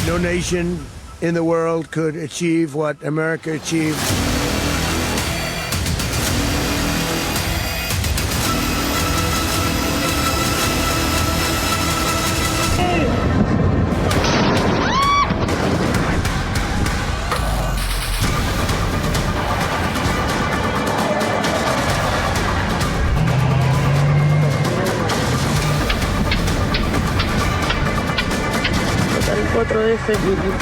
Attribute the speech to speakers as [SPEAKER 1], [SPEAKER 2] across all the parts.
[SPEAKER 1] No nation in the world could achieve what America achieved.
[SPEAKER 2] Otro de ese vídeo.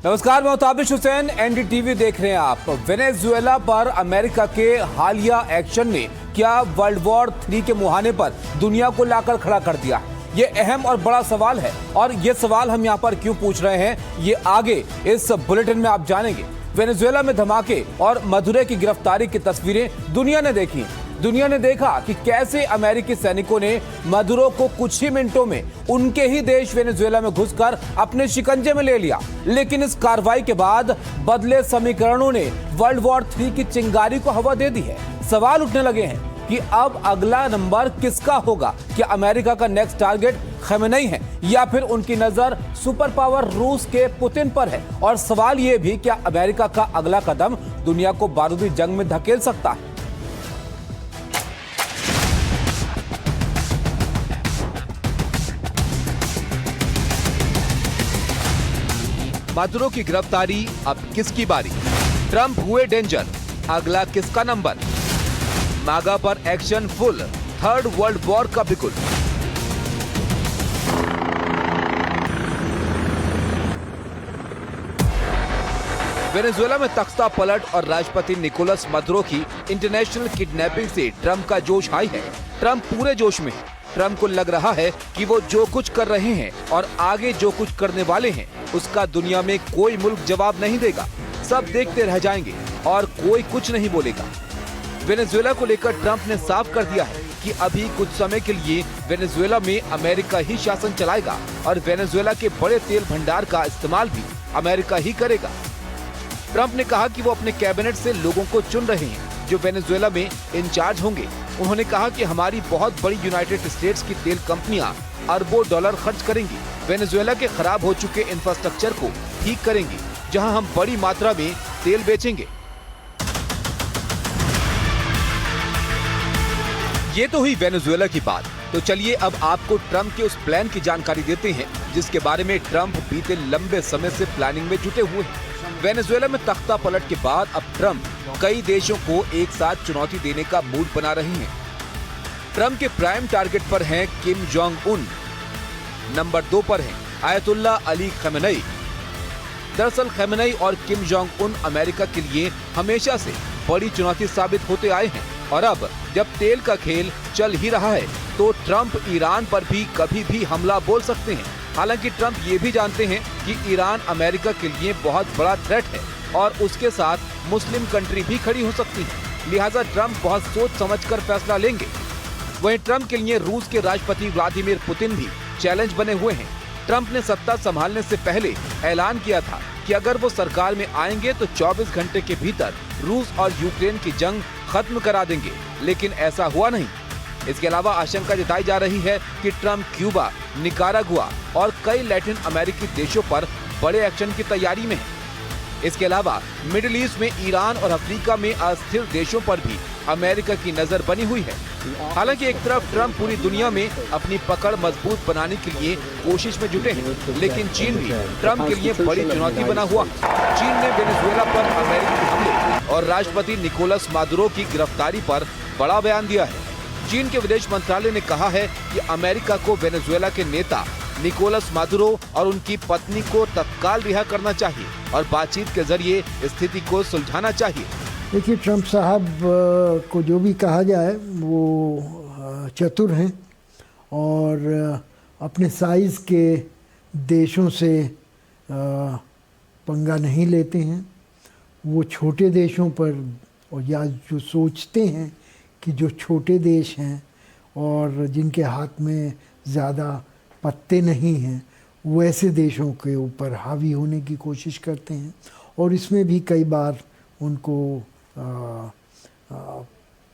[SPEAKER 3] नमस्कार, मैं Tabish Hussain, NDTV देख रहे हैं आप। वेनेजुएला पर अमेरिका के हालिया एक्शन ने क्या वर्ल्ड वॉर 3 के मुहाने पर दुनिया को लाकर खड़ा कर दिया? ये अहम और बड़ा सवाल है और ये सवाल हम यहाँ पर क्यों पूछ रहे हैं, ये आगे इस बुलेटिन में आप जानेंगे। वेनेजुएला में धमाके और मदुरो की गिरफ्तारी की तस्वीरें दुनिया ने देखी। दुनिया ने देखा कि कैसे अमेरिकी सैनिकों ने मदुरो को कुछ ही मिनटों में उनके ही देश वेनेजुएला में घुसकर अपने शिकंजे में ले लिया। लेकिन इस कार्रवाई के बाद बदले समीकरणों ने वर्ल्ड वॉर 3 की चिंगारी को हवा दे दी है। सवाल उठने लगे हैं कि अब अगला नंबर किसका होगा? क्या अमेरिका का नेक्स्ट टारगेट खमेनेई है या फिर उनकी नजर सुपर पावर रूस के पुतिन पर है? और सवाल यह भी, क्या अमेरिका का अगला कदम दुनिया को बारूदी जंग में धकेल सकता है? मदुरो की गिरफ्तारी, अब किसकी बारी? ट्रंप हुए डेंजर, अगला किसका नंबर? मागा पर action full, third world war का बिगुल। वेनेजुएला में तख्ता पलट और राष्ट्रपति निकोलस मदुरो की इंटरनेशनल किडनैपिंग से ट्रंप का जोश हाई है। ट्रंप पूरे जोश में है। ट्रंप को लग रहा है कि वो जो कुछ कर रहे हैं और आगे जो कुछ करने वाले हैं, उसका दुनिया में कोई मुल्क जवाब नहीं देगा। सब देखते रह जाएंगे और कोई कुछ नहीं बोलेगा। वेनेजुएला को लेकर ट्रंप ने साफ कर दिया है कि अभी कुछ समय के लिए वेनेजुएला में अमेरिका ही शासन चलाएगा और वेनेजुएला के बड़े तेल भंडार का इस्तेमाल भी अमेरिका ही करेगा। ट्रंप ने कहा कि वो अपने कैबिनेट से लोगों को चुन रहे हैं जो वेनेजुएला में इंचार्ज होंगे। उन्होंने कहा कि हमारी बहुत बड़ी यूनाइटेड स्टेट्स की तेल कंपनियां अरबों डॉलर खर्च करेंगी, वेनेजुएला के खराब हो चुके इंफ्रास्ट्रक्चर को ठीक करेंगी, जहां हम बड़ी मात्रा में तेल बेचेंगे। ये तो हुई वेनेजुएला की बात। तो चलिए अब आपको ट्रंप के उस प्लान की जानकारी देते हैं जिसके बारे में ट्रंप बीते लंबे समय से प्लानिंग में जुटे हुए हैं। वेनेजुएला में तख्ता पलट के बाद अब ट्रंप कई देशों को एक साथ चुनौती देने का मूड बना रहे हैं। ट्रंप के प्राइम टारगेट पर हैं किम जोंग उन, नंबर 2 पर हैं आयतुल्ला अली खमेनेई। दरअसल खमेनेई और किम जोंग उन अमेरिका के लिए हमेशा से बड़ी चुनौती साबित होते आए हैं और अब जब तेल का खेल चल ही रहा है तो ट्रंप ईरान पर भी कभी भी हमला बोल सकते हैं। हालांकि ट्रंप ये भी जानते हैं कि ईरान अमेरिका के लिए बहुत बड़ा थ्रेट है और उसके साथ मुस्लिम कंट्री भी खड़ी हो सकती है। लिहाजा ट्रंप बहुत सोच समझकर फैसला लेंगे। वहीं ट्रंप के लिए रूस के राष्ट्रपति व्लादिमीर पुतिन भी चैलेंज बने हुए हैं। ट्रंप ने सत्ता संभालने से पहले ऐलान किया था कि अगर वो सरकार में आएंगे तो 24 घंटे के भीतर रूस और यूक्रेन की जंग खत्म करा देंगे, लेकिन ऐसा हुआ नहीं। इसके अलावा आशंका जताई जा रही है कि ट्रंप क्यूबा, निकारागुआ और कई लैटिन अमेरिकी देशों पर बड़े एक्शन की तैयारी में है। इसके अलावा मिडिल ईस्ट में ईरान और अफ्रीका में अस्थिर देशों पर भी अमेरिका की नजर बनी हुई है। हालांकि एक तरफ ट्रंप पूरी दुनिया में अपनी पकड़ मजबूत बनाने के लिए कोशिश में जुटे हैं, लेकिन चीन भी ट्रंप के लिए बड़ी चुनौती बना हुआ। चीन ने वेनेजुएला पर अमेरिकी हमले और राष्ट्रपति निकोलस मादुरो की गिरफ्तारी पर बड़ा बयान दिया है। चीन के विदेश मंत्रालय ने कहा है कि अमेरिका को वेनेजुएला के नेता निकोलस मादुरो और उनकी पत्नी को तत्काल रिहा करना चाहिए और बातचीत के जरिए स्थिति को सुलझाना चाहिए।
[SPEAKER 1] देखिए, ट्रंप साहब को जो भी कहा जाए वो चतुर हैं और अपने साइज़ के देशों से पंगा नहीं लेते हैं। वो छोटे देशों पर, और या जो सोचते हैं कि जो छोटे देश हैं और जिनके हाथ में ज़्यादा पत्ते नहीं हैं, वैसे देशों के ऊपर हावी होने की कोशिश करते हैं। और इसमें भी कई बार उनको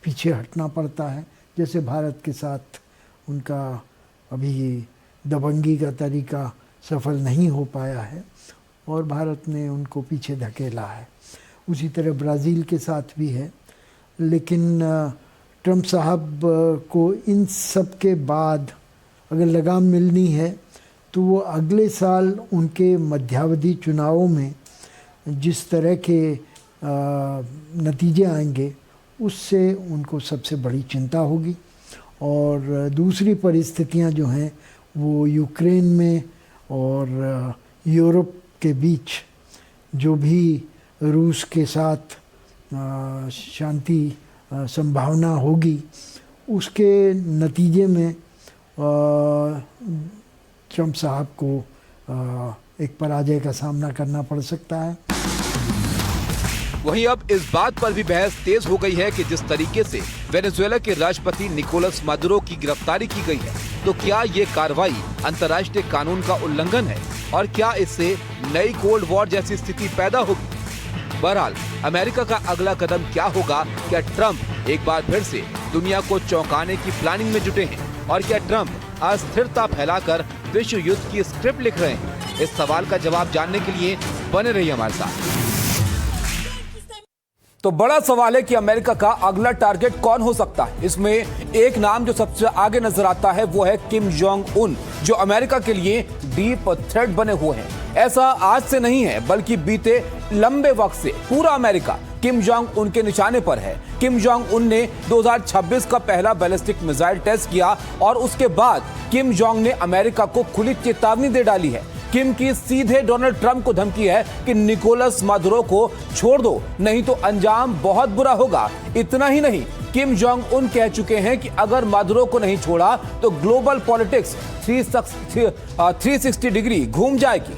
[SPEAKER 1] पीछे हटना पड़ता है, जैसे भारत के साथ उनका अभी दबंगी का तरीका सफल नहीं हो पाया है और भारत ने उनको पीछे धकेला है। उसी तरह ब्राज़ील के साथ भी है। लेकिन ट्रंप साहब को इन सब के बाद अगर लगाम मिलनी है तो वो अगले साल उनके मध्यावधि चुनावों में जिस तरह के नतीजे आएंगे उससे उनको सबसे बड़ी चिंता होगी। और दूसरी परिस्थितियां जो हैं वो यूक्रेन में और यूरोप के बीच जो भी रूस के साथ शांति संभावना होगी, उसके नतीजे में ट्रंप साहब को एक पराजय का सामना करना पड़ सकता है।
[SPEAKER 3] वहीं अब इस बात पर भी बहस तेज हो गई है कि जिस तरीके से वेनेजुएला के राष्ट्रपति निकोलस मादुरो की गिरफ्तारी की गई है, तो क्या ये कार्रवाई अंतर्राष्ट्रीय कानून का उल्लंघन है और क्या इससे नई कोल्ड वॉर जैसी स्थिति पैदा होगी? बहरहाल अमेरिका का अगला कदम क्या होगा? क्या ट्रंप एक बार फिर से दुनिया को चौंकाने की प्लानिंग में जुटे हैं और क्या ट्रंप अस्थिरता फैलाकर विश्व युद्ध की स्क्रिप्ट लिख रहे हैं? इस सवाल का जवाब जानने के लिए बने रहिए हमारे साथ। तो बड़ा सवाल है कि अमेरिका का अगला टारगेट कौन हो सकता है। इसमें एक नाम जो सबसे आगे नजर आता है वो है किम जोंग उन, जो अमेरिका के लिए डीप थ्रेट बने हुए हैं। ऐसा आज से नहीं है, बल्कि बीते लंबे वक्त से पूरा अमेरिका किम जोंग उन के निशाने पर है। किम जोंग उन ने 2026 का पहला बैलिस्टिक मिसाइल टेस्ट किया और उसके बाद किम जोंग ने अमेरिका को खुली चेतावनी दे डाली है। किम की सीधे डोनाल्ड ट्रंप को धमकी है कि निकोलस मादुरो को छोड़ दो, नहीं तो अंजाम बहुत बुरा होगा। इतना ही नहीं, किम जोंग उन कह चुके हैं कि अगर मादुरो को नहीं छोड़ा तो ग्लोबल पॉलिटिक्स 360 डिग्री घूम जाएगी।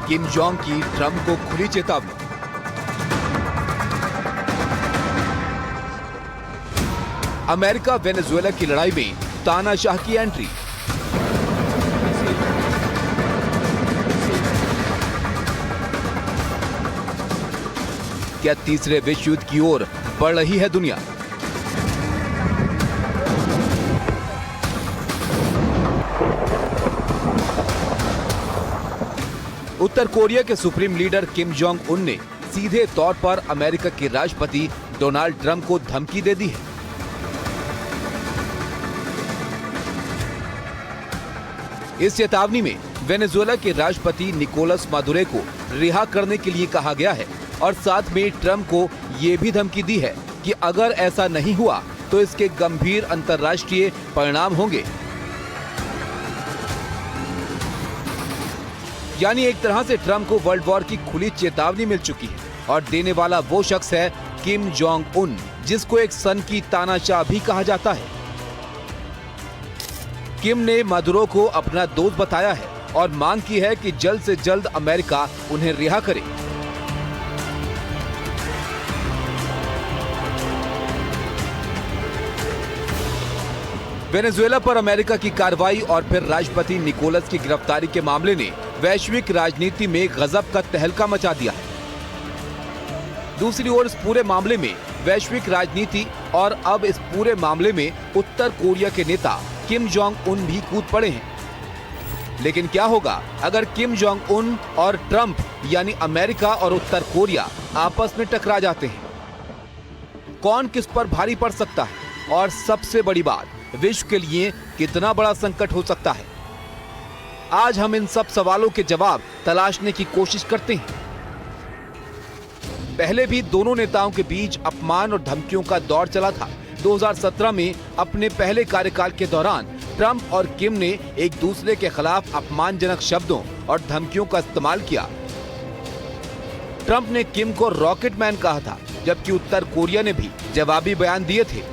[SPEAKER 3] किम जोंग की ट्रंप को खुली चेतावनी। अमेरिका वेनेजुएला की लड़ाई में तानाशाह की एंट्री। क्या तीसरे विश्व युद्ध की ओर बढ़ रही है दुनिया? उत्तर कोरिया के supreme leader Kim Jong Un ने सीधे तौर पर अमेरिका के राष्ट्रपति डोनाल्ड ट्रंप को धमकी दे दी है। इस चेतावनी में वेनेजुएला के राष्ट्रपति निकोलस मादुरो को रिहा करने के लिए कहा गया है और साथ में ट्रंप को यह भी धमकी दी है कि अगर ऐसा नहीं हुआ तो इसके गंभीर अंतर्राष्ट्रीय परिणाम होंगे। यानी एक तरह से ट्रंप को वर्ल्ड वॉर की खुली चेतावनी मिल चुकी है और देने वाला वो शख्स है किम जोंग उन, जिसको एक सन की तानाशाह भी कहा जाता है। किम ने मादुरो को अपना दोस्त बताया है और मांग की है कि जल्द से जल्द अमेरिका उन्हें रिहा करे। वेनेजुएला पर अमेरिका की कार्रवाई और फिर राष्ट्रपति निकोलस की गिरफ्तारी के मामले ने वैश्विक राजनीति में गजब का तहलका मचा दिया है। दूसरी ओर इस पूरे मामले में वैश्विक राजनीति और अब इस पूरे मामले में उत्तर कोरिया के नेता किम जोंग उन भी कूद पड़े हैं। लेकिन क्या होगा अगर किम जोंग उन और ट्रंप यानी अमेरिका और उत्तर कोरिया आपस में टकरा जाते हैं? कौन किस पर भारी पड़ सकता है और सबसे बड़ी बात, विश्व के लिए कितना बड़ा संकट हो सकता है। आज हम इन सब सवालों के जवाब तलाशने की कोशिश करते हैं। पहले भी दोनों नेताओं के बीच अपमान और धमकियों का दौर चला था। 2017 में अपने पहले कार्यकाल के दौरान ट्रंप और किम ने एक दूसरे के खिलाफ अपमानजनक शब्दों और धमकियों का इस्तेमाल किया। ट्रंप ने किम को रॉकेट मैन कहा था, जबकि उत्तर कोरिया ने भी जवाबी बयान दिए थे। –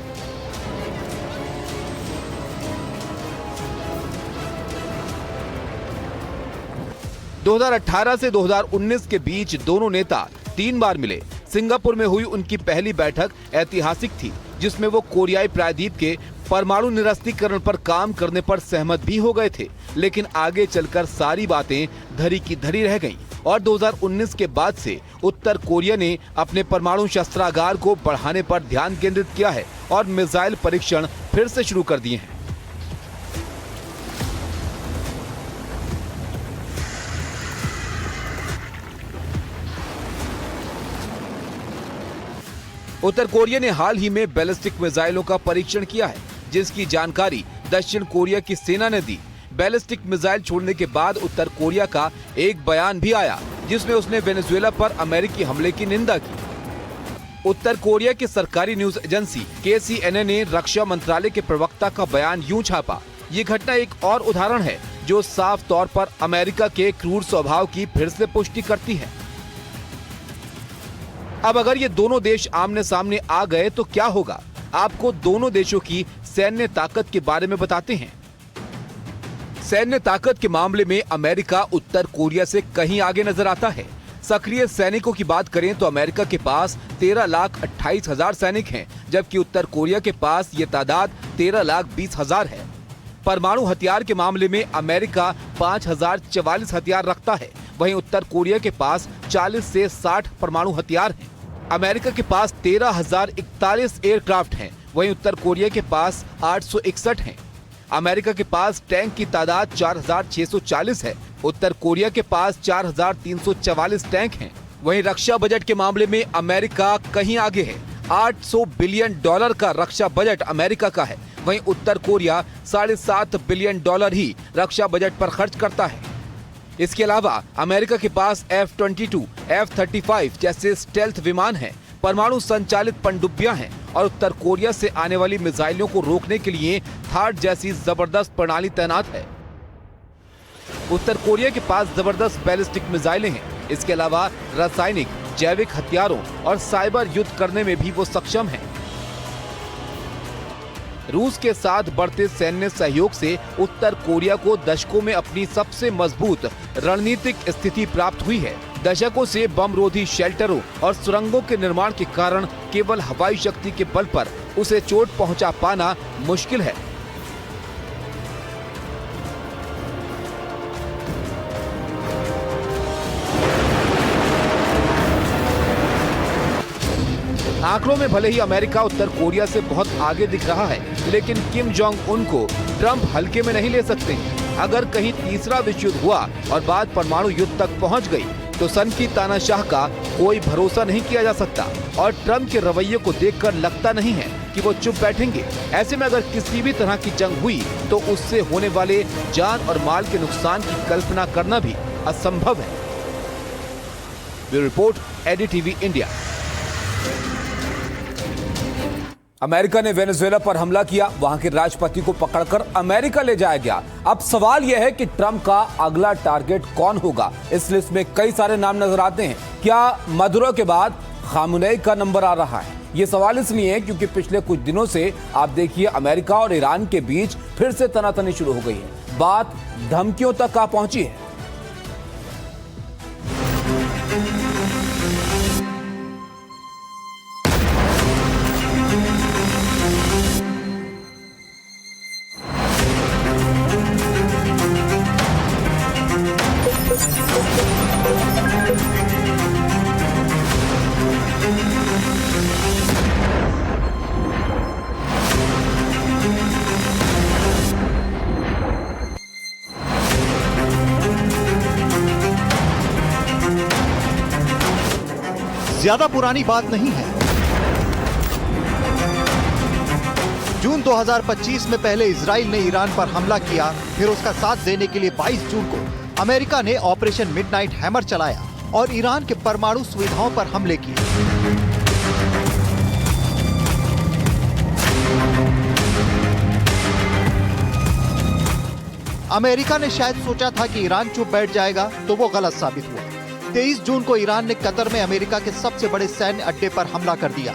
[SPEAKER 3] 2018 से 2019 के बीच दोनों नेता 3 बार मिले। सिंगापुर में हुई उनकी पहली बैठक ऐतिहासिक थी, जिसमें वो कोरियाई प्रायद्वीप के परमाणु निरस्त्रीकरण पर काम करने पर सहमत भी हो गए थे, लेकिन आगे चलकर सारी बातें धरी की धरी रह गईं और 2019 के बाद से उत्तर कोरिया ने अपने परमाणु शस्त्रागार को बढ़ाने पर ध्यान केंद्रित किया है और मिसाइल परीक्षण फिर से शुरू कर दिए हैं। उत्तर कोरिया ने हाल ही में बैलिस्टिक मिसाइलों का परीक्षण किया है, जिसकी जानकारी दक्षिण कोरिया की सेना ने दी। बैलिस्टिक मिसाइल छोड़ने के बाद उत्तर कोरिया का एक बयान भी आया, जिसमें उसने वेनेजुएला पर अमेरिकी हमले की निंदा की। उत्तर कोरिया की सरकारी न्यूज एजेंसी KCNA ने रक्षा मंत्रालय के प्रवक्ता का बयान यूं छापा, ये घटना एक और उदाहरण है जो साफ तौर पर अमेरिका के क्रूर स्वभाव की फिर से पुष्टि करती है। अब अगर ये दोनों देश आमने सामने आ गए तो क्या होगा? आपको दोनों देशों की सैन्य ताकत के बारे में बताते हैं। सैन्य ताकत के मामले में अमेरिका उत्तर कोरिया से कहीं आगे नजर आता है। सक्रिय सैनिकों की बात करें तो अमेरिका के पास 13,28,000 सैनिक हैं, जबकि उत्तर कोरिया के पास ये तादाद 13,20,000 है। परमाणु हथियार के मामले में अमेरिका 5,044 हथियार रखता है, वहीं उत्तर कोरिया के पास 40 से 60 परमाणु हथियार हैं। अमेरिका के पास 13,041 एयरक्राफ्ट हैं, वहीं उत्तर कोरिया के पास 861 हैं। अमेरिका के पास टैंक की तादाद 4,640 है, उत्तर कोरिया के पास 4,344 टैंक हैं। वहीं रक्षा बजट के मामले में अमेरिका कहीं आगे है। $800 बिलियन का रक्षा बजट अमेरिका का है, वहीं उत्तर कोरिया $7.5 बिलियन ही रक्षा बजट पर खर्च करता है। इसके अलावा अमेरिका के पास F-22, F-35 जैसे स्टेल्थ विमान हैं, परमाणु संचालित पनडुब्बियां हैं और उत्तर कोरिया से आने वाली मिसाइलों को रोकने के लिए थाड जैसी जबरदस्त प्रणाली तैनात है। उत्तर कोरिया के पास जबरदस्त बैलिस्टिक मिसाइलें हैं। इसके अलावा रासायनिक, जैविक हथियारों और साइबर युद्ध करने में भी वो सक्षम है। रूस के साथ बढ़ते सैन्य सहयोग से उत्तर कोरिया को दशकों में अपनी सबसे मजबूत रणनीतिक स्थिति प्राप्त हुई है। दशकों से बमरोधी शेल्टरों और सुरंगों के निर्माण के कारण केवल हवाई शक्ति के बल पर उसे चोट पहुंचा पाना मुश्किल है। आंकड़ों में भले ही अमेरिका उत्तर कोरिया से बहुत आगे दिख रहा है, लेकिन किम जोंग उन को ट्रंप हल्के में नहीं ले सकते। अगर कहीं तीसरा विश्व युद्ध हुआ और बात परमाणु युद्ध तक पहुंच गई, तो सन की तानाशाह का कोई भरोसा नहीं किया जा सकता और ट्रंप के रवैये को देखकर लगता नहीं है कि वो चुप बैठेंगे। ऐसे में अगर किसी भी तरह की जंग हुई तो उससे होने वाले जान और माल के नुकसान की कल्पना करना भी असंभव है। Bureau report, NDTV India. America ने वेनेजुएला पर हमला किया, वहां के राष्ट्रपति को पकड़कर अमेरिका ले जाया गया। अब सवाल यह है कि ट्रंप का अगला टारगेट कौन होगा? इस लिस्ट में कई सारे नाम नजर आते हैं। क्या मदुरो के बाद खामेनेई का नंबर आ रहा है? ये सवाल इसलिए है क्योंकि पिछले कुछ दिनों से आप देखिए अमेरिका और ईरान के बीच फिर से तनातनी शुरू हो गई है। बात धमकियों तक आ पहुंची है।
[SPEAKER 4] ज्यादा पुरानी बात नहीं है। जून 2025 में पहले इजराइल ने ईरान पर हमला किया, फिर उसका साथ देने के लिए 22 जून को अमेरिका ने ऑपरेशन मिडनाइट हैमर चलाया और ईरान के परमाणु सुविधाओं पर हमले किए। अमेरिका ने शायद सोचा था कि ईरान चुप बैठ जाएगा, तो वो गलत साबित हुआ। 23 जून को ईरान ने कतर में अमेरिका के सबसे बड़े सैन्य अड्डे पर हमला कर दिया।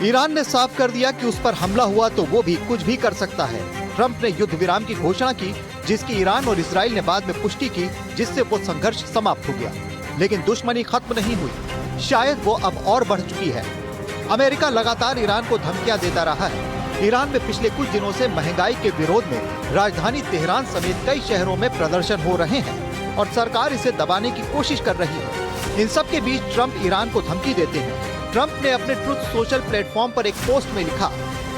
[SPEAKER 4] ईरान ने साफ कर दिया कि उस पर हमला हुआ तो वो भी कुछ भी कर सकता है। ट्रंप ने युद्ध विराम की घोषणा की, जिसकी ईरान और इजराइल ने बाद में पुष्टि की, जिससे वो संघर्ष समाप्त हो गया। लेकिन दुश्मनी खत्म नहीं हुई, शायद वो अब और बढ़ चुकी है। अमेरिका लगातार ईरान को धमकियां देता रहा है। ईरान में पिछले कुछ दिनों से महंगाई के विरोध में राजधानी तेहरान समेत कई शहरों में प्रदर्शन हो रहे हैं और सरकार इसे दबाने की कोशिश कर रही है। इन सब के बीच ट्रंप ईरान को धमकी देते हैं। ट्रंप ने अपने ट्रुथ सोशल प्लेटफॉर्म पर एक पोस्ट में लिखा,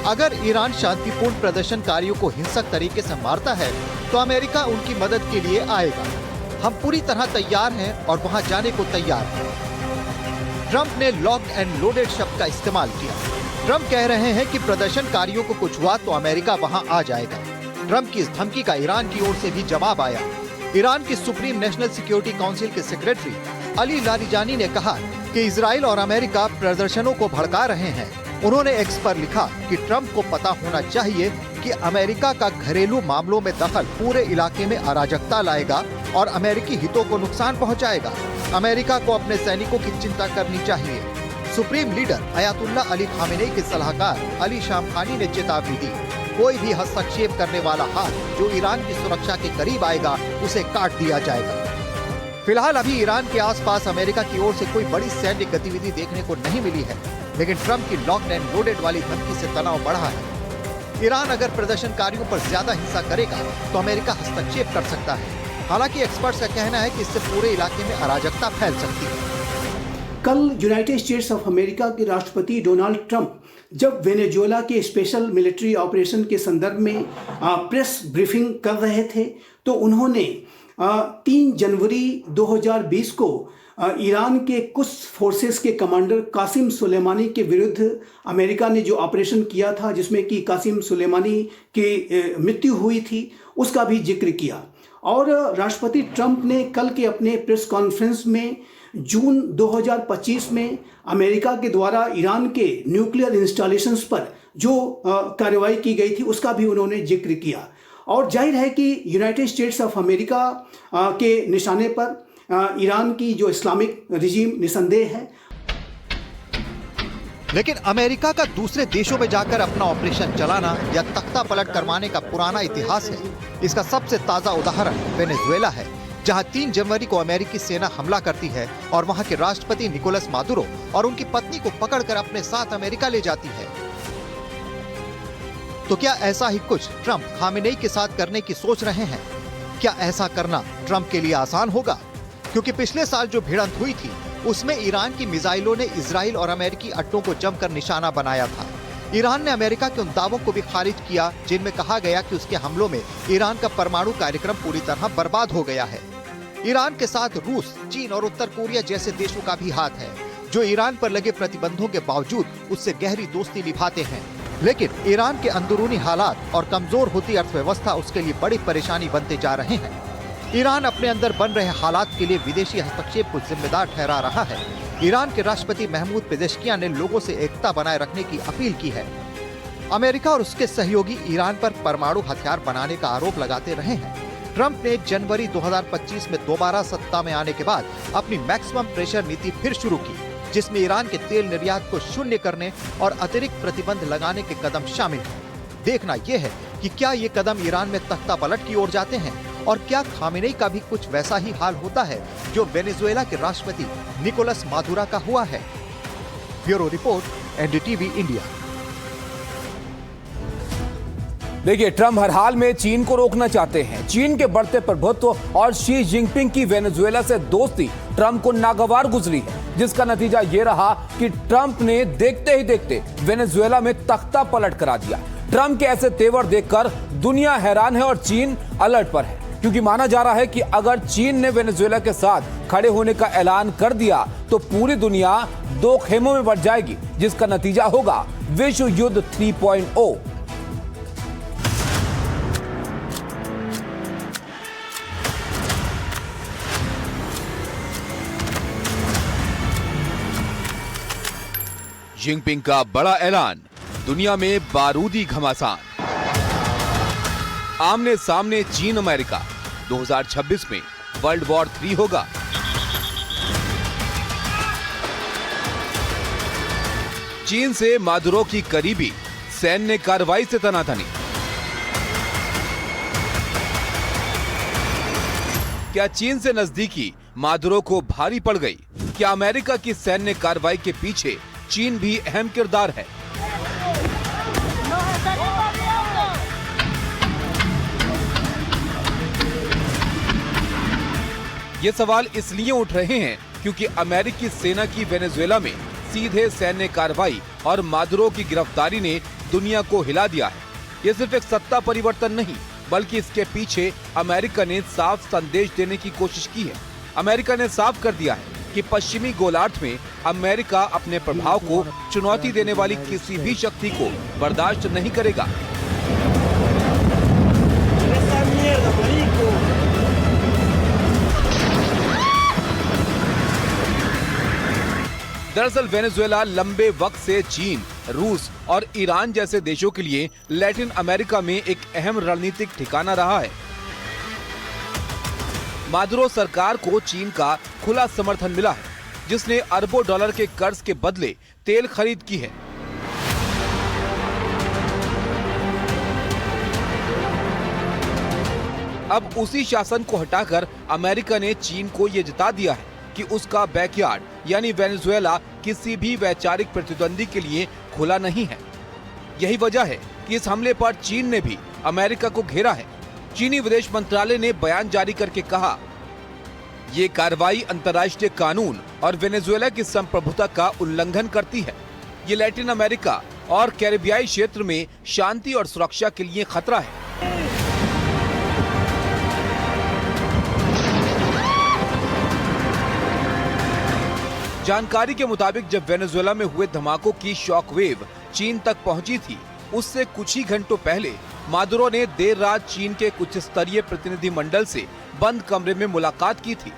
[SPEAKER 4] अगर ईरान शांतिपूर्ण प्रदर्शनकारियों को हिंसक तरीके से मारता है तो अमेरिका उनकी मदद के लिए आएगा। हम पूरी तरह तैयार हैं और वहां जाने को तैयार हैं। ट्रंप ने लॉक्ड एंड लोडेड शब्द का इस्तेमाल किया। ट्रंप कह रहे हैं कि प्रदर्शनकारियों को कुछ हुआ तो अमेरिका वहां आ जाएगा। ट्रंप की इस धमकी का ईरान की ओर से भी जवाब आया। ईरान की सुप्रीम नेशनल सिक्योरिटी काउंसिल के सेक्रेटरी अली लारिजानी ने कहा कि इजराइल और अमेरिका प्रदर्शनों को भड़का रहे हैं। उन्होंने एक्स पर लिखा कि ट्रंप को पता होना चाहिए कि अमेरिका का घरेलू मामलों में दखल पूरे इलाके में अराजकता लाएगा और अमेरिकी हितों को नुकसान पहुंचाएगा। अमेरिका को अपने सैनिकों की चिंता करनी चाहिए। Supreme leader Ayatollah Ali Khamenei के सलाहकार अली शामखानी ने चेतावनी दी, कोई भी हस्तक्षेप करने वाला हाथ जो ईरान की सुरक्षा के करीब आएगा उसे काट दिया जाएगा। फिलहाल अभी ईरान के आसपास अमेरिका की ओर से कोई बड़ी सैन्य गतिविधि देखने को नहीं मिली है, लेकिन ट्रंप की लॉक्ड एंड लोडेड वाली धमकी से तनाव बढ़ा है। ईरान अगर प्रदर्शनकारियों पर ज्यादा हिंसा करेगा तो अमेरिका हस्तक्षेप कर सकता है। हालांकि एक्सपर्ट्स का कहना है कि इससे पूरे इलाके में अराजकता फैल सकती है।
[SPEAKER 5] कल यूनाइटेड स्टेट्स ऑफ अमेरिका के राष्ट्रपति डोनाल्ड ट्रंप जब वेनेजुएला के स्पेशल मिलिट्री ऑपरेशन के संदर्भ में प्रेस ब्रीफिंग कर रहे थे, तो उन्होंने 3 जनवरी 2020 को ईरान के कुछ फोर्सेस के कमांडर कासिम सुलेमानी के विरुद्ध अमेरिका ने जो ऑपरेशन किया था, जिसमें कि कासिम सुलेमानी की मृत्यु हुई थी, उसका भी जिक्र किया। और राष्ट्रपति ट्रंप ने कल के अपने प्रेस कॉन्फ्रेंस में जून 2025 में अमेरिका के द्वारा ईरान के न्यूक्लियर इंस्टॉलेशंस पर जो कार्रवाई की गई थी उसका भी उन्होंने जिक्र किया। और जाहिर है कि यूनाइटेड स्टेट्स ऑफ अमेरिका के निशाने पर ईरान की जो इस्लामिक रिजीम निसंदेह है।
[SPEAKER 4] लेकिन अमेरिका का दूसरे देशों में जाकर अपना ऑपरेशन चलाना या तख्ता पलट करवाने का पुराना इतिहास है। इसका सबसे ताजा उदाहरण वेनेजुएला है, जहां 3 जनवरी को अमेरिकी सेना हमला करती है और वहां के राष्ट्रपति निकोलस मादुरो और उनकी पत्नी को पकड़कर अपने साथ अमेरिका ले जाती है। तो क्या ऐसा ही कुछ ट्रंप खामेनेई के साथ करने की सोच रहे हैं? क्या ऐसा करना ट्रंप के लिए आसान होगा? क्योंकि पिछले साल जो भिड़ंत हुई थी उसमें ईरान की मिसाइलों ने इजराइल और अमेरिकी अड्डों को जमकर निशाना बनाया था। ईरान ने अमेरिका के उन दावों को भी खारिज किया जिनमें कहा गया कि उसके हमलों में ईरान का परमाणु कार्यक्रम पूरी तरह बर्बाद हो गया है। ईरान के साथ रूस, चीन और उत्तर कोरिया जैसे देशों का भी हाथ है, जो ईरान पर लगे प्रतिबंधों के बावजूद उससे गहरी दोस्ती निभाते हैं। लेकिन ईरान के अंदरूनी हालात और कमजोर होती अर्थव्यवस्था उसके लिए बड़ी परेशानी बनते जा रहे हैं। ईरान अपने अंदर बन रहे हालात के लिए विदेशी हस्तक्षेप को जिम्मेदार ठहरा रहा है। ईरान के राष्ट्रपति महमूद पेजेश्कियान ने लोगों से एकता बनाए रखने की अपील की है। अमेरिका और उसके सहयोगी ईरान पर परमाणु हथियार बनाने का आरोप लगाते रहे हैं। ट्रंप ने जनवरी 2025 में दोबारा सत्ता में आने के बाद अपनी मैक्सिमम प्रेशर नीति फिर शुरू की, जिसमें ईरान के तेल निर्यात को शून्य करने और अतिरिक्त प्रतिबंध लगाने के कदम शामिल हैं। देखना यह है कि क्या ये कदम ईरान में तख्ता पलट की ओर जाते हैं और क्या खामेनेई का भी कुछ वैसा ही हाल होता है जो वेनेजुएला के राष्ट्रपति निकोलस मादुरो का हुआ है। Bureau report, NDTV India.
[SPEAKER 3] देखिए, ट्रंप हर हाल में चीन को रोकना चाहते हैं। चीन के बढ़ते प्रभुत्व और शी जिनपिंग की वेनेजुएला से दोस्ती ट्रंप को नागवार गुजरी है, जिसका नतीजा ये रहा कि ट्रंप ने देखते ही देखते वेनेजुएला में तख्ता पलट करा दिया। ट्रंप के ऐसे तेवर देखकर दुनिया हैरान है और चीन अलर्ट पर है, क्योंकि माना जा रहा है कि अगर चीन ने वेनेजुएला के साथ खड़े होने का ऐलान कर दिया तो पूरी दुनिया 2 खेमों में बंट जाएगी, जिसका नतीजा होगा विश्व युद्ध 3.0। जिनपिंग का बड़ा ऐलान, दुनिया में बारूदी घमासान। आमने सामने चीन अमेरिका, 2026 में वर्ल्ड वॉर 3 होगा। चीन से मादुरो की करीबी, सैन्य कार्रवाई से तनातनी। क्या चीन से नजदीकी मादुरो को भारी पड़ गई? क्या अमेरिका की सैन्य कार्रवाई के पीछे चीन भी अहम किरदार है? ये सवाल इसलिए उठ रहे हैं क्योंकि अमेरिकी सेना की वेनेजुएला में सीधे सैन्य कार्रवाई और मादुरो की गिरफ्तारी ने दुनिया को हिला दिया है। ये सिर्फ एक सत्ता परिवर्तन नहीं, बल्कि इसके पीछे अमेरिका ने साफ संदेश देने की कोशिश की है। अमेरिका ने साफ कर दिया है कि पश्चिमी गोलार्ध में अमेरिका अपने प्रभाव को चुनौती देने वाली किसी भी शक्ति को बर्दाश्त नहीं करेगा। दरअसल वेनेजुएला लंबे वक्त से चीन, रूस और ईरान जैसे देशों के लिए लैटिन अमेरिका में एक अहम रणनीतिक ठिकाना रहा है। मादुरो सरकार को चीन का खुला समर्थन मिला है, जिसने अरबों डॉलर के कर्ज के बदले तेल खरीद की है। अब उसी शासन को हटाकर अमेरिका ने चीन को ये जता दिया है कि उसका बैकयार्ड यानी वेनेजुएला किसी भी वैचारिक प्रतिद्वंदी के लिए खुला नहीं है। यही वजह है कि इस हमले पर चीन ने भी अमेरिका को घेरा है। चीनी विदेश मंत्रालय ने बयान जारी करके कहा, ये कार्रवाई अंतर्राष्ट्रीय कानून और वेनेजुएला की संप्रभुता का उल्लंघन करती है। ये लैटिन अमेरिका और कैरिबियाई क्षेत्र में शांति और सुरक्षा के लिए खतरा है। जानकारी के मुताबिक जब वेनेजुएला में हुए धमाकों की शॉकवेव चीन तक पहुंची थी, उससे कुछ ही घंटों पहले मादुरो ने देर रात चीन के उच्च स्तरीय प्रतिनिधि मंडल से बंद कमरे में मुलाकात की थी।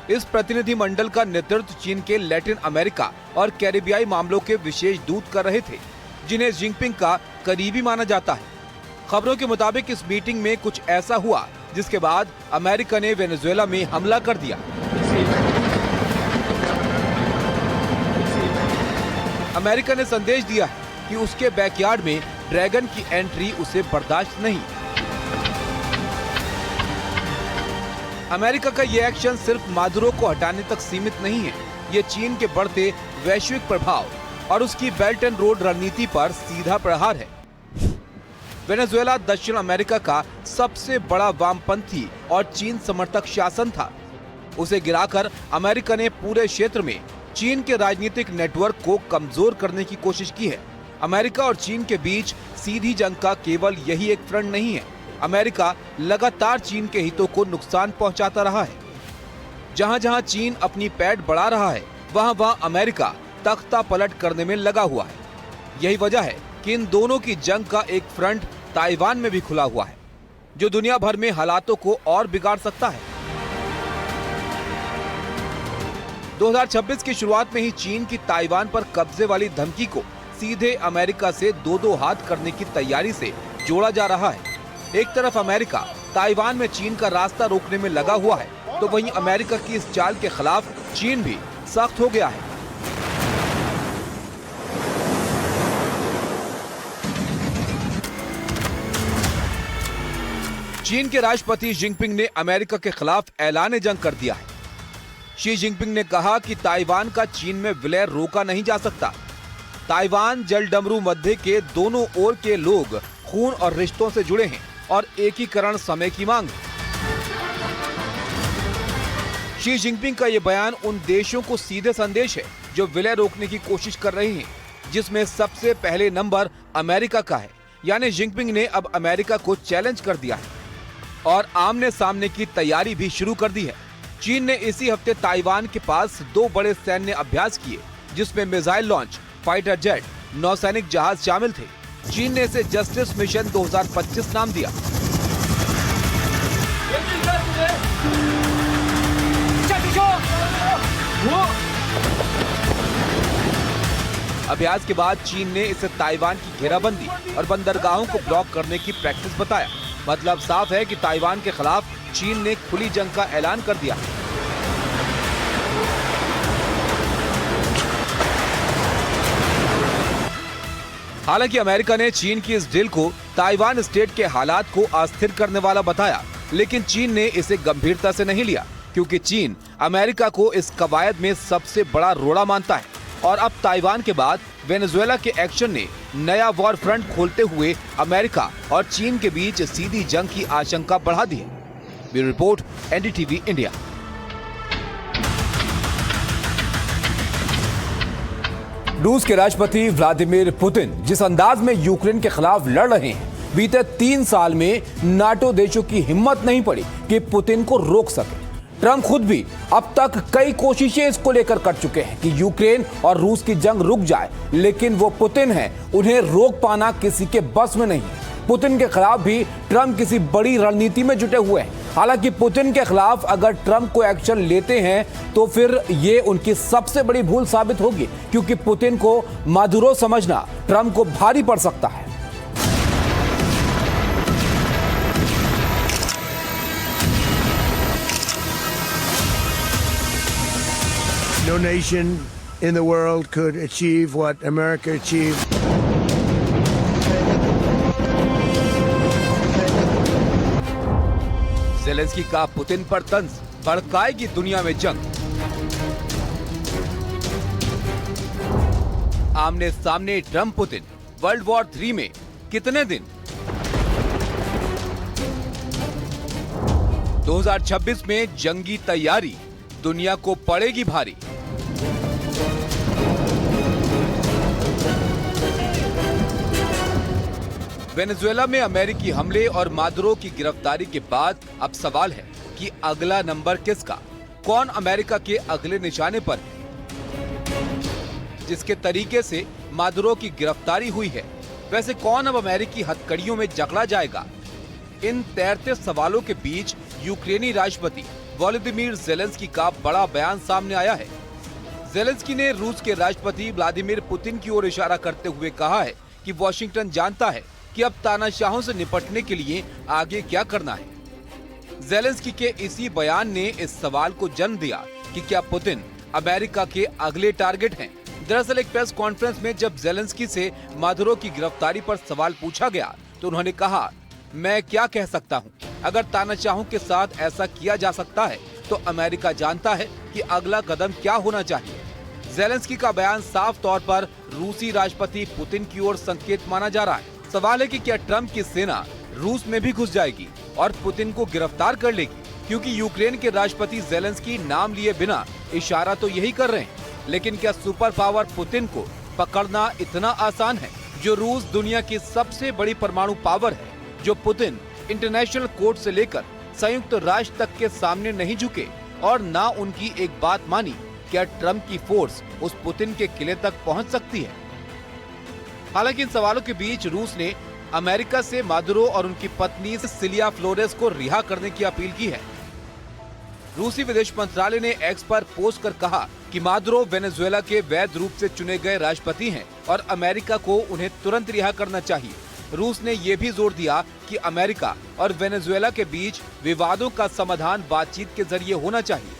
[SPEAKER 3] इस प्रतिनिधि मंडल का नेतृत्व चीन के लैटिन अमेरिका और कैरिबियाई मामलों के विशेष दूत कर रहे थे, जिन्हें जिनपिंग का करीबी माना जाता है। खबरों के मुताबिक इस मीटिंग में कुछ ऐसा हुआ जिसके बाद अमेरिका ने वेनेजुएला में हमला कर दिया। अमेरिका ने संदेश दिया है कि उसके बैकयार्ड में ड्रैगन की एंट्री उसे बर्दाश्त नहीं। अमेरिका का ये एक्शन सिर्फ मादुरो को हटाने तक सीमित नहीं है, ये चीन के बढ़ते वैश्विक प्रभाव और उसकी बेल्ट एंड रोड रणनीति पर सीधा प्रहार है। वेनेजुएला दक्षिण अमेरिका का सबसे बड़ा वामपंथी और चीन समर्थक शासन था। उसे गिराकर अमेरिका ने पूरे क्षेत्र में चीन के राजनीतिक नेटवर्क को कमजोर करने की कोशिश की है। अमेरिका और चीन के बीच सीधी जंग का केवल यही एक फ्रंट नहीं है। अमेरिका लगातार चीन के हितों को नुकसान पहुंचाता रहा है। जहां जहां चीन अपनी पैठ बढ़ा रहा है, वहां वहां अमेरिका तख्ता पलट करने में लगा हुआ है। यही वजह है कि इन दोनों की जंग का एक फ्रंट ताइवान में भी खुला हुआ है, जो दुनिया भर में हालातों को और बिगाड़ सकता है। 2026 की शुरुआत में ही चीन की ताइवान पर कब्जे वाली धमकी को सीधे अमेरिका से दो हाथ करने की तैयारी से जोड़ा जा रहा है। एक तरफ अमेरिका ताइवान में चीन का रास्ता रोकने में लगा हुआ है, तो वहीं अमेरिका की इस चाल के खिलाफ चीन भी सख्त हो गया है। चीन के राष्ट्रपति जिनपिंग ने अमेरिका के खिलाफ ऐलान जंग कर दिया है। शी जिनपिंग ने कहा कि ताइवान का चीन में विलय रोका नहीं जा सकता। ताइवान जलडमरू मध्य के दोनों ओर के लोग खून और रिश्तों से जुड़े हैं और एकीकरण समय की मांग है। शी जिनपिंग का यह बयान उन देशों को सीधे संदेश है जो विलय रोकने की कोशिश कर रहे हैं, जिसमें सबसे पहले नंबर अमेरिका का है। यानी जिनपिंग ने अब अमेरिका को चैलेंज कर दिया है और आमने सामने की तैयारी भी शुरू कर दी है। चीन ने इसी हफ्ते ताइवान के पास 2 बड़े सैन्य अभ्यास किए, जिसमें मिसाइल लॉन्च, फाइटर जेट, नौसैनिक जहाज शामिल थे। चीन ने इसे जस्टिस मिशन 2025 नाम दिया। अभ्यास के बाद चीन ने इसे ताइवान की घेराबंदी और बंदरगाहों को ब्लॉक करने की प्रैक्टिस बताया। मतलब साफ है कि ताइवान के खिलाफ चीन ने खुली जंग का ऐलान कर दिया। हालांकि अमेरिका ने चीन की इस डील को ताइवान स्टेट के हालात को अस्थिर करने वाला बताया, लेकिन चीन ने इसे गंभीरता से नहीं लिया, क्योंकि चीन अमेरिका को इस कवायद में सबसे बड़ा रोड़ा मानता है। और अब ताइवान के बाद वेनेजुएला के एक्शन ने नया वॉर फ्रंट खोलते हुए अमेरिका और चीन के बीच सीधी जंग की आशंका बढ़ा दी है। Bureau report, NDTV India. रूस के राष्ट्रपति व्लादिमीर पुतिन जिस अंदाज में यूक्रेन के खिलाफ लड़ रहे हैं, बीते 3 साल में नाटो देशों की हिम्मत नहीं पड़ी कि पुतिन को रोक सके। ट्रंप खुद भी अब तक कई कोशिशें इसको लेकर कर चुके हैं कि यूक्रेन और रूस की जंग रुक जाए, लेकिन वो पुतिन हैं, उन्हें रोक पाना किसी के बस में नहीं है। पुतिन के खिलाफ भी ट्रंप किसी बड़ी रणनीति में जुटे हुए हैं। हालांकि पुतिन के खिलाफ अगर ट्रंप को एक्शन लेते हैं तो फिर ये उनकी सबसे बड़ी भूल साबित होगी, क्योंकि पुतिन को मादुरो समझना ट्रंप को भारी पड़ सकता है।
[SPEAKER 6] No nation in the world could achieve what America achieved.
[SPEAKER 3] Zelensky का पुतिन पर तंज, भड़काएगी दुनिया में जंग। आमने सामने ट्रंप पुतिन, वर्ल्ड वॉर 3 में कितने दिन? 2026 में जंगी तैयारी दुनिया को पड़ेगी भारी। वेनेजुएला में अमेरिकी हमले और मादुरो की गिरफ्तारी के बाद अब सवाल है कि अगला नंबर किसका? कौन अमेरिका के अगले निशाने पर है? जिसके तरीके से मादुरो की गिरफ्तारी हुई है, वैसे कौन अब अमेरिकी हथकड़ियों में जकड़ा जाएगा? इन तैरते सवालों के बीच यूक्रेनी राष्ट्रपति वोलोदिमीर ज़ेलेंस्की का बड़ा बयान सामने आया है। ज़ेलेंस्की ने रूस के राष्ट्रपति व्लादिमीर पुतिन की ओर इशारा करते हुए कहा है कि वॉशिंगटन जानता है कि अब तानाशाहों से निपटने के लिए आगे क्या करना है। ज़ेलेंस्की के इसी बयान ने इस सवाल को जन्म दिया कि क्या पुतिन अमेरिका के अगले टारगेट हैं। दरअसल एक प्रेस कॉन्फ्रेंस में जब ज़ेलेंस्की से मादुरो की गिरफ्तारी पर सवाल पूछा गया तो उन्होंने कहा, मैं क्या कह सकता हूँ? अगर तानाशाहों के साथ ऐसा किया जा सकता है तो अमेरिका जानता है कि अगला कदम क्या होना चाहिए। ज़ेलेंस्की का बयान साफ तौर पर रूसी राष्ट्रपति पुतिन की ओर संकेत माना जा रहा है। सवाल है कि क्या ट्रंप की सेना रूस में भी घुस जाएगी और पुतिन को गिरफ्तार कर लेगी, क्योंकि यूक्रेन के राष्ट्रपति ज़ेलेंस्की नाम लिए बिना इशारा तो यही कर रहे हैं। लेकिन क्या सुपर पावर पुतिन को पकड़ना इतना आसान है? जो रूस दुनिया की सबसे बड़ी परमाणु पावर है, जो पुतिन इंटरनेशनल कोर्ट से लेकर संयुक्त राष्ट्र तक के सामने नहीं झुके और ना उनकी एक बात मानी, क्या ट्रंप की फोर्स उस पुतिन के किले तक पहुंच सकती है? हालांकि इन सवालों के बीच रूस ने अमेरिका से मादुरो और उनकी पत्नी सिलिया फ्लोरेस को रिहा करने की अपील की है। रूसी विदेश मंत्रालय ने एक्स पर पोस्ट कर कहा कि मादुरो वेनेजुएला के वैध रूप से चुने गए राष्ट्रपति हैं और अमेरिका को उन्हें तुरंत रिहा करना चाहिए। रूस ने ये भी जोर दिया कि अमेरिका और वेनेजुएला के बीच विवादों का समाधान बातचीत के जरिए होना चाहिए।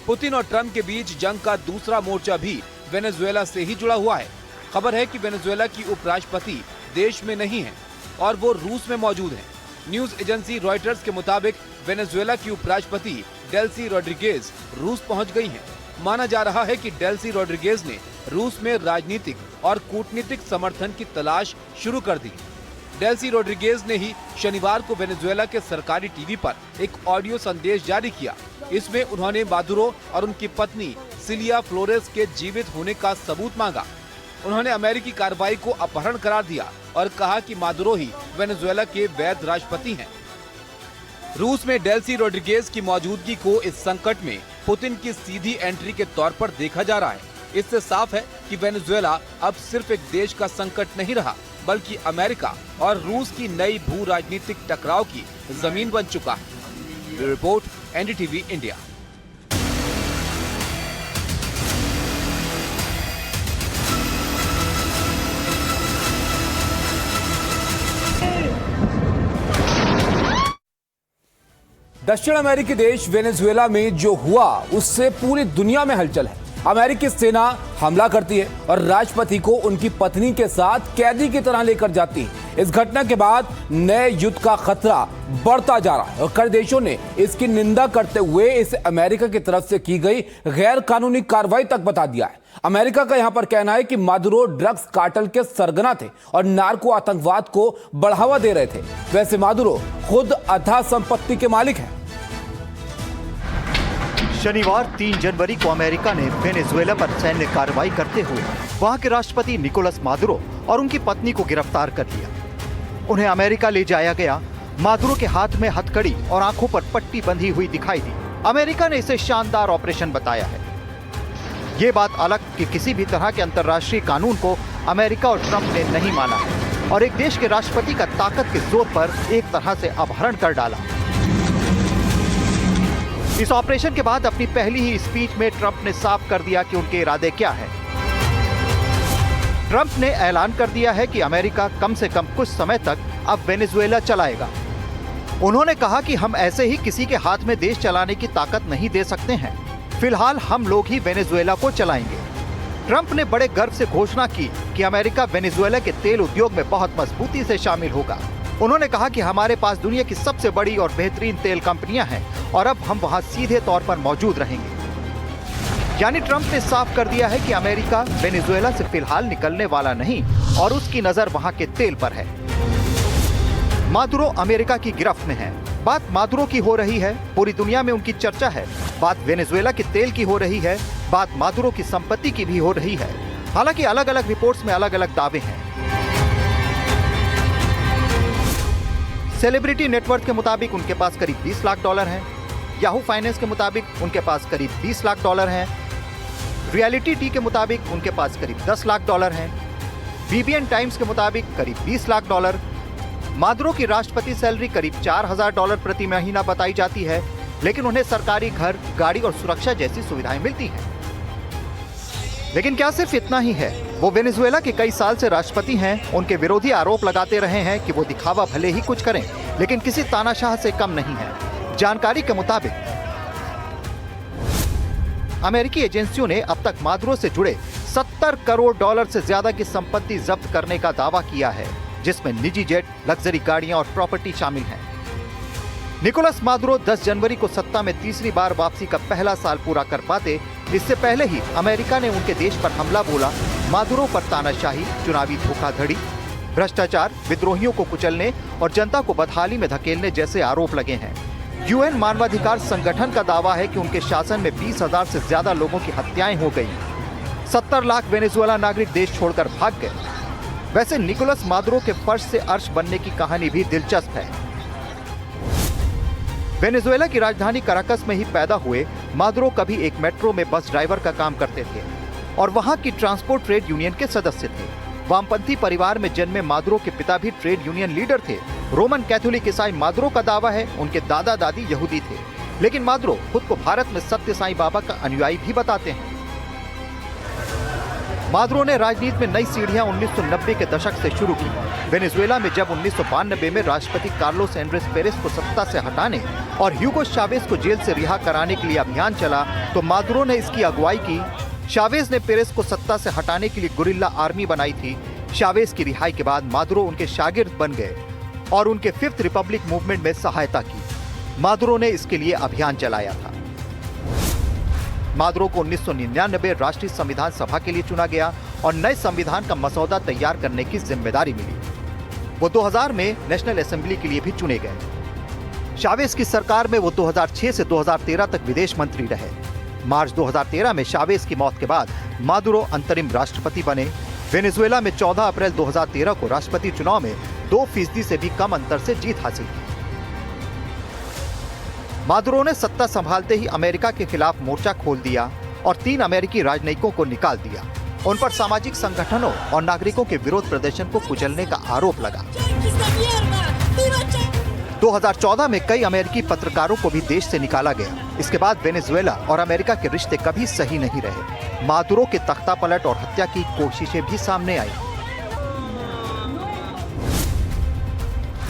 [SPEAKER 3] पुतिन और ट्रंप के बीच जंग का दूसरा मोर्चा भी वेनेजुएला से ही जुड़ा हुआ है। खबर है कि वेनेजुएला की उपराष्ट्रपति देश में नहीं है और वो रूस में मौजूद हैं। न्यूज एजेंसी रॉयटर्स के मुताबिक वेनेजुएला की उपराष्ट्रपति डेल्सी रोड्रिगेज रूस पहुंच गई हैं। माना जा रहा है कि डेल्सी रोड्रिगेज ने रूस में राजनीतिक और कूटनीतिक समर्थन की तलाश शुरू कर दी। डेल्सी रोड्रिगेज ने ही शनिवार को वेनेजुएला के सरकारी टीवी पर एक ऑडियो संदेश जारी किया। इसमें उन्होंने मादुरो और उनकी पत्नी सिलिया फ्लोरेस के जीवित होने का सबूत मांगा। उन्होंने अमेरिकी कार्रवाई को अपहरण करार दिया और कहा कि मादुरो ही वेनेजुएला के वैध राष्ट्रपति हैं। रूस में डेल्सी रोड्रिगेज की मौजूदगी को इस संकट में पुतिन की सीधी एंट्री के तौर पर देखा जा रहा है। इससे साफ है कि वेनेजुएला अब सिर्फ एक देश का संकट नहीं रहा, बल्कि अमेरिका और रूस की नई भू राजनीतिक टकराव की जमीन बन चुका है। Report, NDTV India. दक्षिण अमेरिकी देश वेनेजुएला में जो हुआ उससे पूरी दुनिया में हलचल है। अमेरिकी सेना हमला करती है और राष्ट्रपति को उनकी पत्नी के साथ कैदी की तरह लेकर जाती है। इस घटना के बाद नए युद्ध का खतरा बढ़ता जा रहा है और कई देशों ने इसकी निंदा करते हुए इसे अमेरिका की तरफ से की गई गैर कानूनी कार्रवाई तक बता दिया है। अमेरिका का यहां पर कहना है कि मादुरो ड्रग्स कार्टेल के सरगना थे और नार्को आतंकवाद को बढ़ावा दे रहे थे। वैसे मादुरो खुद अथाह संपत्ति के मालिक हैं।
[SPEAKER 4] शनिवार 3 जनवरी को अमेरिका ने वेनेजुएला पर सैन्य कार्रवाई करते हुए वहां के राष्ट्रपति निकोलस मादुरो और उनकी पत्नी को गिरफ्तार कर लिया। उन्हें अमेरिका ले जाया गया। मादुरो के हाथ में हथकड़ी और आंखों पर पट्टी बंधी हुई दिखाई दी। अमेरिका ने इसे शानदार ऑपरेशन बताया है। ये बात अलग कि किसी भी तरह के अंतर्राष्ट्रीय कानून को अमेरिका और ट्रंप ने नहीं माना है और एक देश के राष्ट्रपति का ताकत के जोर पर एक तरह से अपहरण कर डाला। इस ऑपरेशन के बाद अपनी पहली ही स्पीच में ट्रंप ने साफ कर दिया कि उनके इरादे क्या हैं। ट्रंप ने ऐलान कर दिया है कि अमेरिका कम से कम कुछ समय तक अब वेनेजुएला चलाएगा। उन्होंने कहा कि हम ऐसे ही किसी के हाथ में देश चलाने की ताकत नहीं दे सकते हैं। फिलहाल हम लोग ही वेनेजुएला को चलाएंगे। ट्रंप ने बड़े गर्व से घोषणा की कि अमेरिका वेनेजुएला के तेल उद्योग में बहुत मजबूती से शामिल होगा। उन्होंने कहा कि हमारे पास दुनिया की सबसे बड़ी और बेहतरीन तेल कंपनियां हैं और अब हम वहां सीधे तौर पर मौजूद रहेंगे। यानी ट्रंप ने साफ कर दिया है कि अमेरिका वेनेजुएला से फिलहाल निकलने वाला नहीं और उसकी नजर वहां के तेल पर है। मादुरो अमेरिका की गिरफ्त में है। बात मादुरो की हो रही है, पूरी दुनिया में उनकी चर्चा है। बात वेनेजुएला के तेल की हो रही है, बात मादुरो की संपत्ति की भी हो रही है। हालांकि अलग अलग रिपोर्ट्स में अलग अलग दावे हैं। सेलिब्रिटी नेटवर्क के मुताबिक उनके पास करीब $20 लाख हैं। याहू फाइनेंस के मुताबिक उनके पास करीब $20 लाख हैं। रियलिटी टी के मुताबिक उनके पास करीब $10 लाख हैं। बीबीएन टाइम्स के मुताबिक करीब $20 लाख। मादुरो की राष्ट्रपति सैलरी करीब $4000 प्रति महीना बताई जाती है, लेकिन उन्हें सरकारी घर, गाड़ी और सुरक्षा जैसी सुविधाएं मिलती हैं। लेकिन क्या सिर्फ इतना ही है? वो वेनेजुएला के कई साल से राष्ट्रपति हैं। उनके विरोधी आरोप लगाते रहे हैं कि वो दिखावा भले ही कुछ करें, लेकिन किसी तानाशाह से कम नहीं है। जानकारी के मुताबिक अमेरिकी एजेंसियों ने अब तक मादुरो से जुड़े $70 करोड़ से ज्यादा की संपत्ति जब्त करने का दावा किया है, जिसमें निजी जेट, लग्जरी गाड़ियां और प्रॉपर्टी शामिल हैं। निकोलस मादुरो 10 जनवरी को सत्ता में तीसरी बार वापसी का पहला साल पूरा कर पाते, इससे पहले ही अमेरिका ने उनके देश पर हमला बोला। मादुरो पर तानाशाही, चुनावी धोखाधड़ी, भ्रष्टाचार, विद्रोहियों को कुचलने और जनता को बदहाली में धकेलने जैसे आरोप लगे हैं। यूएन मानवाधिकार संगठन का दावा है कि उनके शासन में 20,000 से ज्यादा लोगों की हत्याएं हो गई। 70 लाख वेनेजुएला नागरिक देश छोड़कर भाग गए। वैसे निकोलस मादुरो के फर्श से अर्श बनने की कहानी भी दिलचस्प है। वेनेजुएला की राजधानी कराकस में ही पैदा हुए मादुरो कभी एक मेट्रो में बस ड्राइवर का काम करते थे और वहां की ट्रांसपोर्ट ट्रेड यूनियन के सदस्य थे। वामपंथी परिवार में जन्मे मादुरो के पिता भी ट्रेड यूनियन लीडर थे। रोमन कैथोलिक ईसाई मादुरो का दावा है उनके दादा दादी यहूदी थे, लेकिन मादुरो खुद को भारत में सत्य साईं बाबा का अनुयायी भी बताते हैं। मादुरो ने राजनीति में नई सीढ़ियां 1990 के दशक से शुरू की। वेनेजुएला में जब 1992 में राष्ट्रपति कार्लोस एंड्रेस पेरेस को सत्ता से हटाने और ह्यूगो चावेज को जेल से रिहा कराने के लिए अभियान चला, तो मादुरो ने इसकी अगुवाई की। चावेज ने पेरेस को सत्ता से हटाने के लिए गुरिल्ला आर्मी बनाई थी। चावेज की रिहाई के बाद मादुरो उनके शागिर्द बन गए और उनके 5th रिपब्लिक मूवमेंट में सहायता की। मादुरो ने इसके लिए अभियान चलाया था। मादुरो को 1999 राष्ट्रीय संविधान सभा के लिए चुना गया और नए संविधान का मसौदा तैयार करने की जिम्मेदारी मिली। वो 2000 में नेशनल असेंबली के लिए भी चुने गए। चावेज की सरकार में वो 2006 से 2013 तक विदेश मंत्री रहे। मार्च 2013 में चावेज की मौत के बाद मादुरो अंतरिम राष्ट्रपति बने। वेनेजुएला में 14 अप्रैल 2013 को राष्ट्रपति चुनाव में 2% से भी कम अंतर से जीत हासिल की। मादुरो ने सत्ता संभालते ही अमेरिका के खिलाफ मोर्चा खोल दिया और 3 अमेरिकी राजनयिकों को निकाल दिया। उन पर सामाजिक संगठनों और नागरिकों के विरोध प्रदर्शन को कुचलने का आरोप लगा। 2014 में कई अमेरिकी पत्रकारों को भी देश से निकाला गया। इसके बाद वेनेजुएला और अमेरिका के रिश्ते कभी सही नहीं रहे। मादुरो के तख्तापलट और हत्या की कोशिशें भी सामने आई।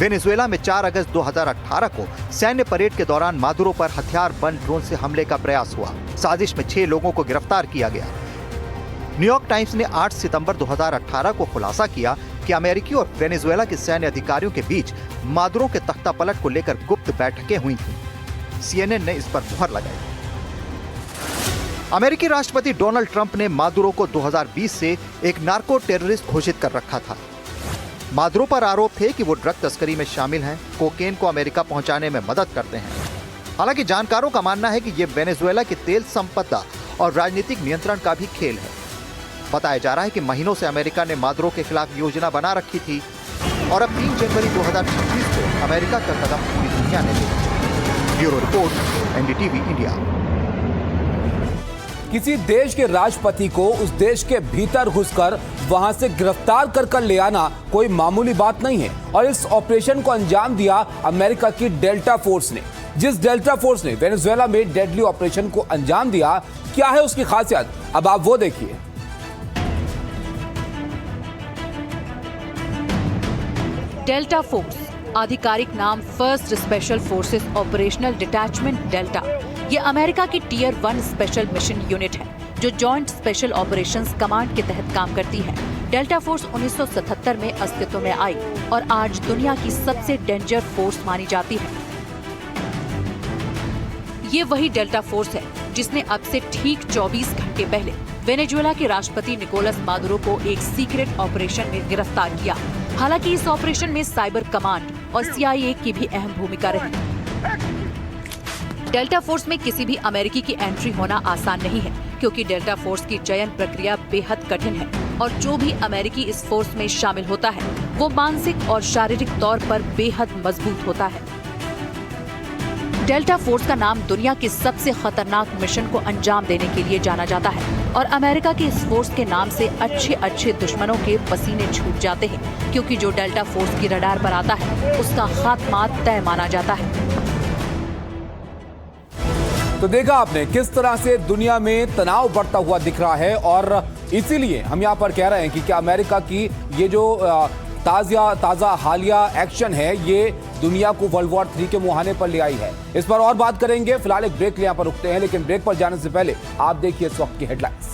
[SPEAKER 4] वेनेजुएला में 4 अगस्त 2018 को सैन्य परेड के दौरान मादुरो पर हथियार बंद ड्रोन से हमले का प्रयास हुआ। साजिश में 6 लोगों को गिरफ्तार किया गया। न्यूयॉर्क टाइम्स ने 8 सितंबर 2018 को खुलासा किया कि अमेरिकी और वेनेजुएला के सैन्य अधिकारियों के बीच मादुरो के तख्तापलट को लेकर गुप्त बैठकें हुई थीं। CNN ने इस पर मुहर लगाई। अमेरिकी राष्ट्रपति डोनाल्ड ट्रंप ने मादुरो को 2020 से एक नार्को टेररिस्ट घोषित कर रखा था। मादुरो पर आरोप थे कि वो ड्रग तस्करी में शामिल हैं, कोकेन को अमेरिका पहुंचाने में मदद करते हैं। हालांकि जानकारों का मानना है कि ये वेनेजुएला की तेल संपदा और राजनीतिक नियंत्रण का भी खेल है। बताया जा रहा है कि महीनों से अमेरिका ने मादुरो के खिलाफ योजना बना रखी थी और अब 3 जनवरी 2026 को अमेरिका का कदम पूरी दुनिया ने देखा। Bureau report, NDTV India.
[SPEAKER 3] किसी देश के राष्ट्रपति को उस देश के भीतर घुसकर वहां से गिरफ्तार कर ले आना कोई मामूली बात नहीं है और इस ऑपरेशन को अंजाम दिया अमेरिका की डेल्टा फोर्स ने। जिस डेल्टा फोर्स ने वेनेजुएला में डेडली ऑपरेशन को अंजाम दिया, क्या है उसकी खासियत, अब आप वो देखिए।
[SPEAKER 7] डेल्टा फोर्स, आधिकारिक नाम first special forces operational detachment delta, ये अमेरिका की टियर 1 स्पेशल मिशन यूनिट है जो जॉइंट स्पेशल ऑपरेशंस कमांड के तहत काम करती है। डेल्टा फोर्स 1977 में अस्तित्व में आई और आज दुनिया की सबसे डेंजर फोर्स मानी जाती है। ये वही डेल्टा फोर्स है जिसने अब से ठीक 24 घंटे पहले वेनेजुएला के राष्ट्रपति निकोलस मादुरो को एक सीक्रेट ऑपरेशन में गिरफ्तार किया। हालांकि इस ऑपरेशन में साइबर कमांड और CIA की भी अहम भूमिका रही। डेल्टा फोर्स में किसी भी अमेरिकी की एंट्री होना आसान नहीं है क्योंकि डेल्टा फोर्स की चयन प्रक्रिया बेहद कठिन है और जो भी अमेरिकी इस फोर्स में शामिल होता है वो मानसिक और शारीरिक तौर पर बेहद मजबूत होता है। डेल्टा फोर्स का नाम दुनिया के सबसे खतरनाक मिशन को अंजाम देने के लिए जाना जाता है और अमेरिका के इस फोर्स के नाम से अच्छे दुश्मनों के पसीने छूट जाते हैं क्योंकि जो डेल्टा फोर्स की रडार पर आता है उसका खात्मा तय माना जाता है।
[SPEAKER 3] तो देखा आपने किस तरह से दुनिया में तनाव बढ़ता हुआ दिख रहा है और इसीलिए हम यहाँ पर कह रहे हैं कि क्या अमेरिका की ये जो ताजा हालिया एक्शन है ये दुनिया को वर्ल्ड वॉर 3 के मुहाने पर ले आई है। इस पर और बात करेंगे। फिलहाल एक ब्रेक ले यहाँ पर रुकते हैं, लेकिन ब्रेक पर जाने से पहले आप देखिए इस वक्त की हेडलाइंस।